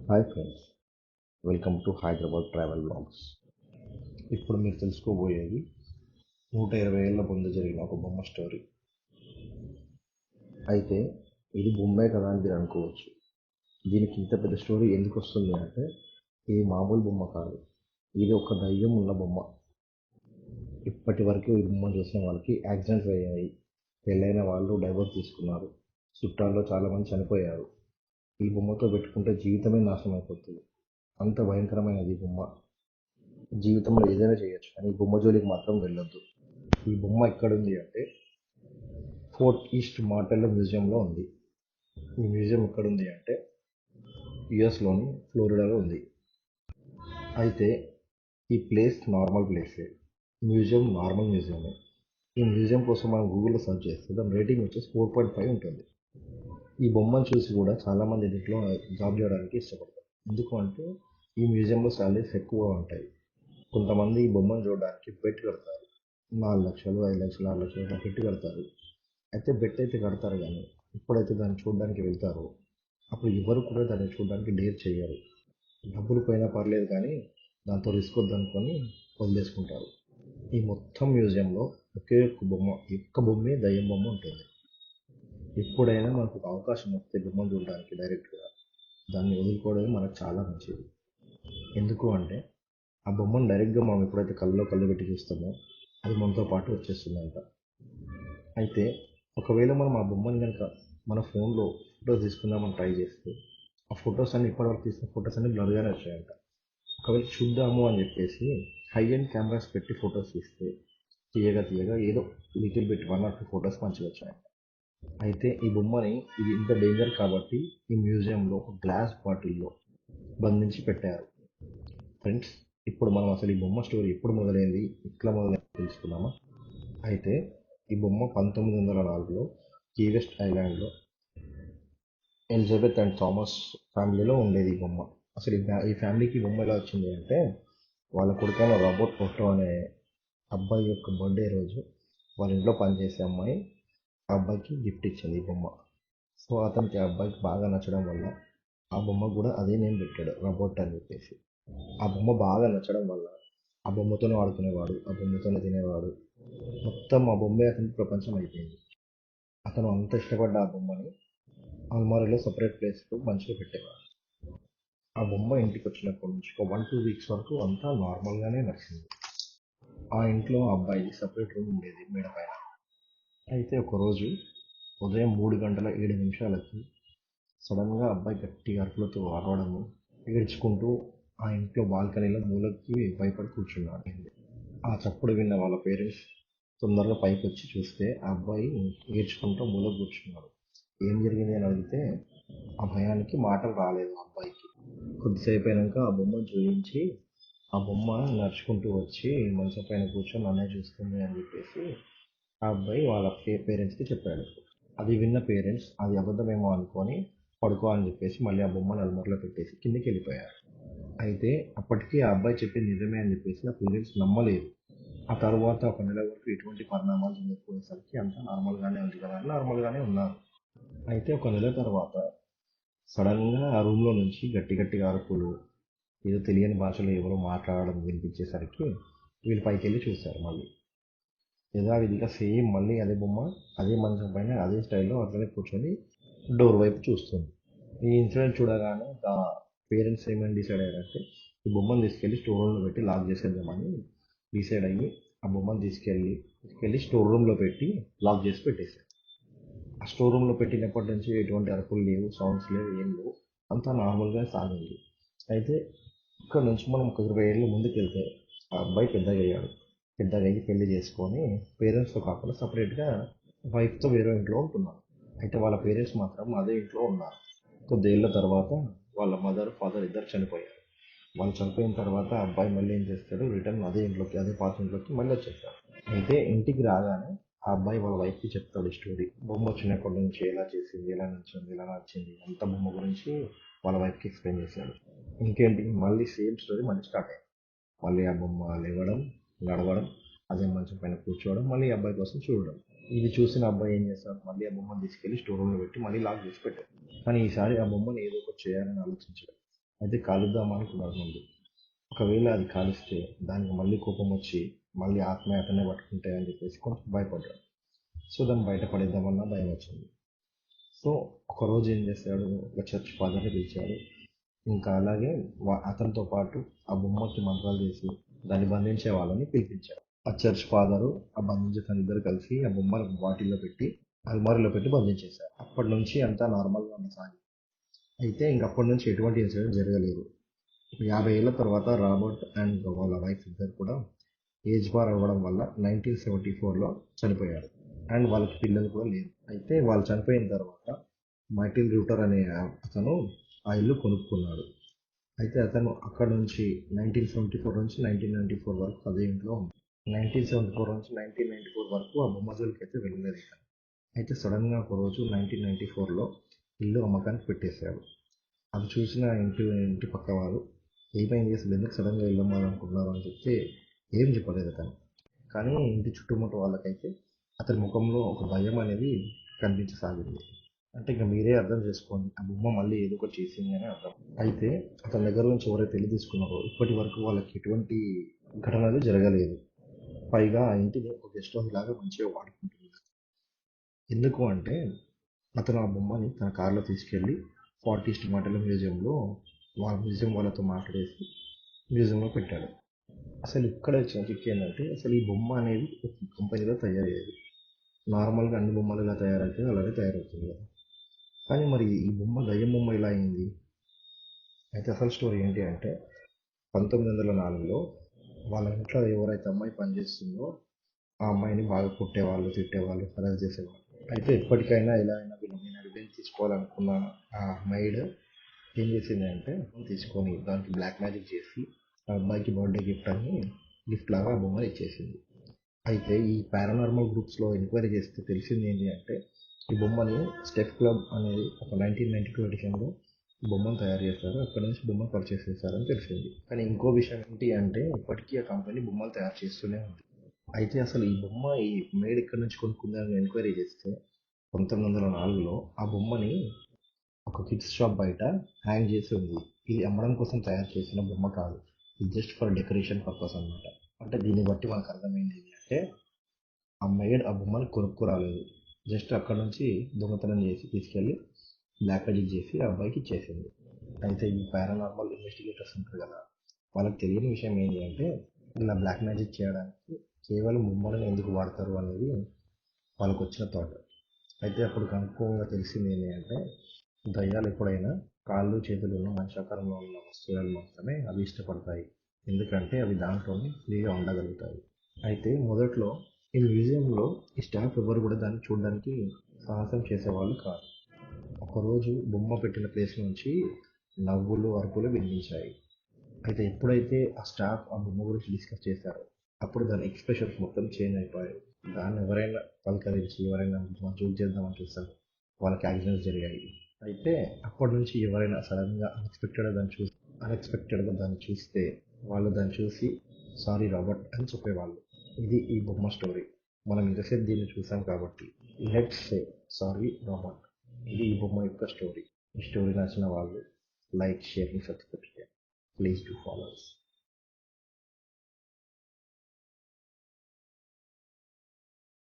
Hi friends, welcome to Hyderabad travel blogs. ఇప్పుడు మీరు తెలుసుకోబోయేది 120 ఏళ్ల ముందు జరిగిన ఒక బొమ్మ స్టోరీ. అయితే ఇది బొమ్మే కదా అని మీరు అనుకోవచ్చు. దీనికి ఇంత పెద్ద స్టోరీ ఎందుకు వస్తుంది అంటే, ఇది మామూలు బొమ్మ కాదు, ఇది ఒక దయ్యం ఉన్న బొమ్మ. ఇప్పటి వరకు ఈ బొమ్మ చూసిన వాళ్ళకి యాక్సిడెంట్స్ అయ్యాయి, పెళ్ళైన వాళ్ళు డైవర్స్ తీసుకున్నారు, చుట్టాల్లో చాలామంది చనిపోయారు. ఈ బొమ్మతో పెట్టుకుంటే జీవితమే నాశనం అయిపోతుంది. అంత భయంకరమైనది ఈ బొమ్మ. జీవితంలో ఏదైనా చేయొచ్చు, కానీ ఈ బొమ్మ జోలికి మాత్రం వెళ్ళొద్దు. ఈ బొమ్మ ఎక్కడుంది అంటే ఫోర్ట్ ఈస్ట్ మార్టెల్లో మ్యూజియంలో ఉంది. ఈ మ్యూజియం ఎక్కడుంది అంటే యుఎస్లోని ఫ్లోరిడాలో ఉంది. అయితే ఈ ప్లేస్ నార్మల్ ప్లేసే, మ్యూజియం నార్మల్ మ్యూజియమే. ఈ మ్యూజియం కోసం మనం గూగుల్లో సెర్చ్ చేస్తే దాని రేటింగ్ వచ్చేసి 4.5 ఉంటుంది. ఈ బొమ్మను చూసి కూడా చాలామంది దీంట్లో జాబ్ చేయడానికి ఇష్టపడతారు. ఎందుకు అంటే ఈ మ్యూజియంలో శాలరీస్ ఎక్కువ ఉంటాయి. కొంతమంది ఈ బొమ్మను చూడడానికి బెట్ కడతారు. 4 లక్షలు, 5 లక్షలు, 6 లక్షలు అట్లా పెట్టి కడతారు. అయితే బెట్ అయితే కడతారు, కానీ ఎప్పుడైతే దాన్ని చూడడానికి వెళ్తారో అప్పుడు ఎవరు కూడా దాన్ని చూడడానికి డేర్ చేయరు. డబ్బులు పోయినా పర్లేదు కానీ దాంతో రిస్క్ వద్దనుకొని వదిలేసుకుంటారు. ఈ మొత్తం మ్యూజియంలో ఒకే ఒక్క బొమ్మే దయ్యం బొమ్మ ఉంటుంది. ఎప్పుడైనా మనకు ఒక అవకాశం వస్తే బొమ్మను చూడడానికి డైరెక్ట్గా, దాన్ని వదులుకోవడమే మనకు చాలా మంచిది. ఎందుకు అంటే ఆ బొమ్మను డైరెక్ట్గా మనం ఎప్పుడైతే కళ్ళలో కళ్ళు పెట్టి చూస్తామో అది మనతో పాటు వచ్చేస్తుందంట. అయితే ఒకవేళ మనం ఆ బొమ్మను కనుక మన ఫోన్లో ఫొటోస్ తీసుకుందామని ట్రై చేస్తే ఆ ఫొటోస్ అన్ని ఇప్పటివరకు తీసిన ఫొటోస్ అన్ని బ్లర్గానే వచ్చాయంట. ఒకవేళ చూద్దాము అని చెప్పేసి హై ఎండ్ కెమెరాస్ పెట్టి ఫొటోస్ తీస్తే తీయగా తీయగా ఏదో లిటిల్ బిట్ 1 or 2 ఫొటోస్ మంచిగా వచ్చాయంట. అయితే ఈ బొమ్మని ఇది ఇంత డేంజర్ కాబట్టి ఈ మ్యూజియంలో ఒక గ్లాస్ బాటిల్లో బంధించి పెట్టారు. ఫ్రెండ్స్, ఇప్పుడు మనం అసలు ఈ బొమ్మ స్టోరీ ఎప్పుడు మొదలైంది, ఎట్లా మొదలైంది తెలుసుకుందామా. అయితే ఈ బొమ్మ 1904లో కీ వెస్ట్ ఐలాండ్లో ఎలిజబెత్ అండ్ థామస్ ఫ్యామిలీలో ఉండేది ఈ బొమ్మ. అసలు ఈ ఫ్యామిలీకి బొమ్మ ఎలా వచ్చింది అంటే, వాళ్ళ కొడుకైన రాబర్ట్ ఒట్టో అనే అబ్బాయి యొక్క బర్త్డే రోజు వాళ్ళ ఇంట్లో పనిచేసే అమ్మాయి ఆ అబ్బాయికి గిఫ్ట్ ఇచ్చింది ఈ బొమ్మ. సో అతనికి ఆ అబ్బాయికి బాగా నచ్చడం వల్ల ఆ బొమ్మ కూడా అదే నేమ్ పెట్టాడు, రాబర్ట్ అని చెప్పేసి. ఆ బొమ్మ బాగా నచ్చడం వల్ల ఆ బొమ్మతోనే ఆడుకునేవాడు, ఆ బొమ్మతోనే తినేవాడు. మొత్తం ఆ బొమ్మే అతనికి ప్రపంచం అయిపోయింది. అతను అంత ఇష్టపడ్డ ఆ బొమ్మని అల్మారాలో సపరేట్ ప్లేస్లో మంచిగా పెట్టేవాడు. ఆ బొమ్మ ఇంటికి వచ్చినప్పటి నుంచి ఒక 1-2 వీక్స్ వరకు అంతా నార్మల్గానే నడిచింది. ఆ ఇంట్లో ఆ అబ్బాయికి సపరేట్ రూమ్ ఉండేది మేడ పైన. అయితే ఒకరోజు ఉదయం 3:07 సడన్గా అబ్బాయి గట్టిగా అరుపులతో అరవడము, ఏడ్చుకుంటూ ఆ ఇంట్లో బాల్కనీలో మూలకి భయపడి కూర్చున్నాడు. ఆ చప్పుడు విన్న వాళ్ళ పేరెంట్స్ తొందరగా పైకి వచ్చి చూస్తే ఆ అబ్బాయి ఏడ్చుకుంటూ మూల కూర్చున్నాడు. ఏం జరిగింది అని అడిగితే ఆ భయానికి మాటలు రాలేదు ఆ అబ్బాయికి. కొద్దిసేపు అయినాక ఆ బొమ్మను చూపించి ఆ బొమ్మ నడుచుకుంటూ వచ్చి మంచం పైన కూర్చొని నన్నే చూస్తుంది అని చెప్పేసి ఆ అబ్బాయి వాళ్ళ పేరెంట్స్కి చెప్పాడు. అది విన్న పేరెంట్స్ అది అబద్ధమేమో అనుకొని పడుకో అని చెప్పేసి మళ్ళీ ఆ బొమ్మను అల్మార్లో పెట్టేసి కిందికి వెళ్ళిపోయారు. అయితే అప్పటికి ఆ అబ్బాయి చెప్పింది నిజమే అని చెప్పేసి ఆ పేరెంట్స్ నమ్మలేదు. ఆ తర్వాత ఒక నెల వరకు ఎటువంటి పరిణామాలు జరగకపోయేసరికి అంతా నార్మల్గానే ఉంది కదా అని నార్మల్గానే ఉన్నారు. అయితే ఒక నెల తర్వాత సడన్గా ఆ రూమ్లో నుంచి గట్టి గట్టిగా అరుపులు, ఏదో తెలియని భాషలో ఎవరో మాట్లాడడం వినిపించేసరికి వీళ్ళు పైకి వెళ్ళి చూశారు. మళ్ళీ యథావిధిగా సేమ్ మళ్ళీ అదే బొమ్మ అదే మంచం పైన అదే స్టైల్లో అట్లనే కూర్చొని డోర్ వైపు చూస్తుంది. ఈ ఇన్సిడెంట్ చూడగానే పేరెంట్స్ ఏమని డిసైడ్ అయ్యారంటే ఈ బొమ్మను తీసుకెళ్ళి స్టోర్ రూమ్లో పెట్టి లాక్ చేసేద్దామని డిసైడ్ అయ్యి ఆ బొమ్మను తీసుకెళ్ళి స్టోర్ రూమ్లో పెట్టి లాక్ చేసి పెట్టేశారు. ఆ స్టోర్ రూమ్లో పెట్టినప్పటి నుంచి ఎటువంటి అరుపులు లేవు, సౌండ్స్ లేవు, ఏం లేవు, అంతా నార్మల్గా సాగింది. అయితే ఇక్కడ నుంచి మనం ఒక 20 ఏళ్ళ ముందుకు వెళ్తే ఆ అబ్బాయి పెద్దగా అయ్యాడు. పెద్దగా అయ్యి పెళ్లి చేసుకొని పేరెంట్స్తో కాకుండా సపరేట్గా వైఫ్తో వేరే ఇంట్లో ఉంటున్నాడు. అయితే వాళ్ళ పేరెంట్స్ మాత్రం అదే ఇంట్లో ఉన్నారు. కొద్దిేళ్ల తర్వాత వాళ్ళ మదర్ ఫాదర్ ఇద్దరు చనిపోయారు. వాళ్ళు చనిపోయిన తర్వాత అబ్బాయి మళ్ళీ ఏం చేస్తాడు, రిటర్న్ అదే ఇంట్లోకి, అదే పాత ఇంట్లోకి మళ్ళీ వచ్చేస్తాడు. అయితే ఇంటికి రాగానే ఆ అబ్బాయి వాళ్ళ వైఫ్కి చెప్తాడు స్టోరీ. బొమ్మ వచ్చినప్పటి నుంచి ఎలా చేసింది, ఎలా నచ్చింది, ఎలా నచ్చింది, అంత బొమ్మ గురించి వాళ్ళ వైఫ్కి ఎక్స్ప్లెయిన్ చేశాడు. ఇంకేంటి, మళ్ళీ సేమ్ స్టోరీ మళ్ళీ స్టార్ట్ అయింది. మళ్ళీ ఆ బొమ్మ లేవడం, నడవడం, అదే మంచం పైన కూర్చోవడం, మళ్ళీ అబ్బాయి కోసం చూడడం. ఇది చూసిన అబ్బాయి ఏం చేస్తాడు, మళ్ళీ ఆ బొమ్మను తీసుకెళ్ళి స్టోర్ రూమ్లో పెట్టి మళ్ళీ లాక్ చేసి పెట్టాడు. కానీ ఈసారి ఆ బొమ్మను ఏదో ఒకటి చేయాలని ఆలోచించాడు. అయితే కాలుద్దామా అనుకున్నాడు ముందు. ఒకవేళ అది కాలిస్తే దానికి మళ్ళీ కోపం వచ్చి మళ్ళీ ఆత్మ అతనే పట్టుకుంటే అని చెప్పేసి కొంచెం భయపడ్డాడు. సో దాన్ని బయట పడేద్దామన్న భయం వచ్చింది. సో ఒకరోజు ఏం చేశాడు, ఒక చర్చ్ ఫాదర్ని పిలిచాడు. ఇంకా అలాగే అతనితో పాటు ఆ బొమ్మకి మంత్రాలు చేసి దాన్ని బంధించే వాళ్ళని పిలిపించారు. ఆ చర్చ్ ఫాదరు ఆ బంధించే తన ఇద్దరు కలిసి ఆ బొమ్మను బాటిల్లో పెట్టి అల్మారీలో పెట్టి బంధించేశారు. అప్పటి నుంచి అంతా నార్మల్గా ఉండసాగింది. అయితే ఇంకప్పటి నుంచి ఎటువంటి ఇన్సిడెంట్ జరగలేదు. 50 ఏళ్ల తర్వాత రాబర్ట్ అండ్ వాళ్ళ వైఫ్ ఇద్దరు కూడా ఏజ్ బార్ అవ్వడం వల్ల 1974లో చనిపోయారు. అండ్ వాళ్ళకి పిల్లలు కూడా లేరు. అయితే వాళ్ళు చనిపోయిన తర్వాత మైటిల్ రూటర్ అనే అతను ఆ ఇల్లు కొనుక్కున్నాడు. అయితే అతను అక్కడ నుంచి 1974 నుంచి 1994 వరకు అదే ఇంట్లో ఉంది. 1974 నుంచి 1994 వరకు ఆ బొమ్మ జోలికి అయితే వెళ్ళలేదు ఇక. అయితే సడన్గా ఒక రోజు 1994లో ఇల్లు అమ్మకానికి పెట్టేశాడు. అది చూసిన ఇంటి పక్క వాళ్ళు ఏమైంది అసలు, ఎందుకు సడన్గా ఇల్లు అమ్మాలనుకుంటున్నారు అని చెప్తే ఏం చెప్పలేదు అతను. కానీ ఇంటి చుట్టుముట్టు వాళ్ళకైతే అతని ముఖంలో ఒక భయం అనేది కనిపించసాగింది. అంటే ఇంకా మీరే అర్థం చేసుకోండి, ఆ బొమ్మ మళ్ళీ ఏదో ఒకటి చేసింది అని అర్థం. అయితే అతని దగ్గర నుంచి ఎవరైతే పెళ్లి తీసుకున్నారో ఇప్పటి వరకు వాళ్ళకి ఎటువంటి ఘటనలు జరగలేదు. పైగా ఆ ఇంటిని ఒక గెస్ట్ హౌస్ లాగా మంచిగా వాడుకుంటున్నారు. ఎందుకు అంటే అతను ఆ బొమ్మని తన కారులో తీసుకెళ్ళి ఫార్ట్ ఈస్ట్ మాటల మ్యూజియంలో మ్యూజియం వాళ్ళతో మాట్లాడేసి మ్యూజియంలో పెట్టాడు. అసలు ఇక్కడ వచ్చిన చిక్ ఏంటంటే అసలు ఈ బొమ్మ అనేది ఒక కంపెనీలో తయారయ్యేది. నార్మల్గా అన్ని బొమ్మలు ఎలా తయారైతే అలాగే తయారవుతుంది కదా. కానీ మరి ఈ బొమ్మ దయ్యం బొమ్మ ఎలా అయింది? అయితే అసలు స్టోరీ ఏంటి అంటే 1904లో వాళ్ళ ఇంట్లో ఎవరైతే అమ్మాయి పనిచేస్తుందో ఆ అమ్మాయిని బాగా కొట్టేవాళ్ళు, తిట్టేవాళ్ళు, హరాస్ చేసేవాళ్ళు. అయితే ఎప్పటికైనా ఎలా అయినా వీళ్ళ మీద రివెంజ్ తీసుకోవాలనుకున్న ఆ మైడ్ ఏం చేసింది అంటే తీసుకొని దానికి బ్లాక్ మ్యాజిక్ చేసి ఆ అబ్బాయికి బర్త్డే గిఫ్ట్ అని గిఫ్ట్ లాగా ఆ బొమ్మను ఇచ్చేసింది. అయితే ఈ పారానార్మల్ గ్రూప్స్లో ఎంక్వైరీ చేస్తే తెలిసింది ఏంటి అంటే ఈ బొమ్మని స్టెప్ క్లబ్ అనేది ఒక 1992 ఎడిషన్లో బొమ్మను తయారు చేశారు. అక్కడ నుంచి బొమ్మను పర్చేస్ చేశారని తెలిసింది. కానీ ఇంకో విషయం ఏంటి అంటే ఇప్పటికీ ఆ కంపెనీ బొమ్మలు తయారు చేస్తూనే ఉంది. అయితే అసలు ఈ బొమ్మ ఈ మేడ్ ఎక్కడి నుంచి కొనుక్కుందని ఎంక్వైరీ చేస్తే 1904లో ఆ బొమ్మని ఒక కిడ్స్ షాప్ బయట హ్యాంగ్ చేసి ఉంది. ఇది అమ్మడం కోసం తయారు చేసిన బొమ్మ కాదు, ఇది జస్ట్ ఫర్ డెకరేషన్ పర్పస్ అనమాట. అంటే దీన్ని బట్టి మనకు అర్థమైంది అంటే ఆ మేడ్ ఆ బొమ్మని కొనుక్కోరాలేదు, జస్ట్ అక్కడ నుంచి దొంగతనం చేసి తీసుకెళ్ళి బ్లాక్ మ్యాజిక్ చేసి ఆ అబ్బాయికి ఇచ్చేసింది. అయితే ఈ పారానార్మల్ ఇన్వెస్టిగేటర్స్ ఉంటారు కదా, వాళ్ళకి తెలియని విషయం ఏంటి అంటే ఇలా బ్లాక్ మ్యాజిక్ చేయడానికి కేవలం బొమ్మలను ఎందుకు వాడతారు అనేది వాళ్ళకు వచ్చిన థాట్. అయితే అప్పుడు కనుక్కోగా తెలిసింది ఏంటి అంటే దయ్యాలు ఎప్పుడైనా కాళ్ళు చేతులు ఉన్న మనిషి ఆకారంలో ఉన్న వస్తువులను మాత్రమే అవి ఇష్టపడతాయి, ఎందుకంటే అవి దాంట్లోనే ఫ్రీగా ఉండగలుగుతాయి. అయితే మొదట్లో ఈ మ్యూజియంలో ఈ స్టాఫ్ ఎవరు కూడా దాన్ని చూడడానికి సాహసం చేసేవాళ్ళు కాదు. ఒకరోజు బొమ్మ పెట్టిన ప్లేస్ నుంచి నవ్వులు అరుపులు వినిపించాయి. అయితే ఎప్పుడైతే ఆ స్టాఫ్ ఆ బొమ్మ గురించి డిస్కస్ చేశారో అప్పుడు దాని ఎక్స్ప్రెషన్స్ మొత్తం చేంజ్ అయిపోయాయి. దాన్ని ఎవరైనా పలకరించి ఎవరైనా జోక్ చేద్దామని చూస్తారు, వాళ్ళకి యాక్సిడెంట్స్ జరిగాయి. అయితే అప్పటి నుంచి ఎవరైనా సడన్గా అన్ఎక్స్పెక్టెడ్గా దాన్ని చూస్తే వాళ్ళు దాన్ని చూసి సారీ రాబర్ట్ అని చెప్పేవాళ్ళు. ఇది ఈ బొమ్మ స్టోరీ. మనం ఇంతసేపు దీన్ని చూసాం కాబట్టి లెట్స్ సే సారీ రాబర్ట్. ఇది ఈ బొమ్మ యొక్క స్టోరీ. ఈ స్టోరీ నచ్చిన వాళ్ళు like, share, subscribe. Please do follow us.